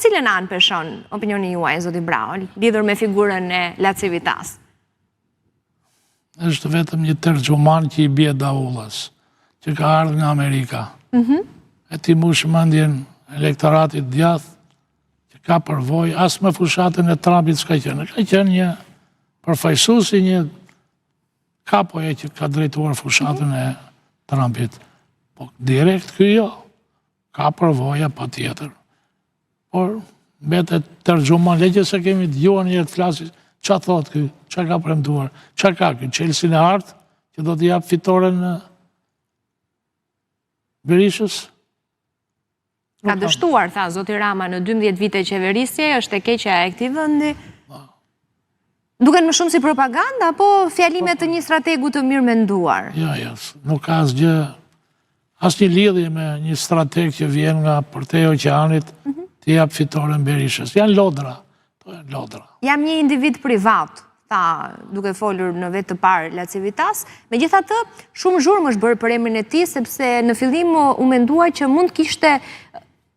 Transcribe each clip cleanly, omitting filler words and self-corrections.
cilën anë peshon opinioni juaj, zoti Brau, lidhur me figurën e Lacivitas? Është vetëm një tërgjuman që i bie daullas, që ka ardhur nga Amerika. E ti mush mendjen elektoratit djath, që ka përvojë, as me fushatën e Trumpit s'ka qenë. Ka qenë një përfaqësuesi, një kapoje që ka drejtuar fushatën e Trumpit. Po direkt ky jo. Ka përvoja pa tjetër. Por mbetet tërgjuman, leqe se kemi dëgjuar një të flasit, qa thot ky, qa ka premtuar, qa ka ky, Chelsea në artë, që do t'i jap fitoren në Berishës? Ka dështuar, tha zoti Rama, në 12 vite qeverisje, është e keqja e këtij vendi. Duken më shumë si propaganda, apo fjalimet të një strategu të mirë menduar? Ja, nuk ka asgjë, asnjë lidhje me një strateg që vjen nga përtej oqeanit, t'i jap fitoren Berishës. Janë lodra. Lodra. Jam një individ privat, tha, duke folur në vetë të parë Lacivitas. Megjithatë, shumë zhurmë është bërë për emrin e tij, sepse në fillim u mendua që mund kishte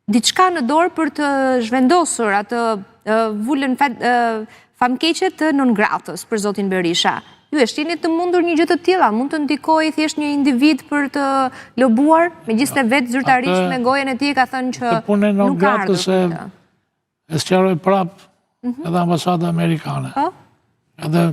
diçka në dorë për të zhvendosur atë vulën famkeqe të non gratës për zotin Berisha. Ju e shtini të mundur një gjë të tilla, mund të ndikojë thjesht një individ për të lobuar, megjithëse vetë zyrtarisht me gojen e tij ka thënë që nuk ka ardhur për të. E sqaroj prap edhe ambasada amerikane. Edhe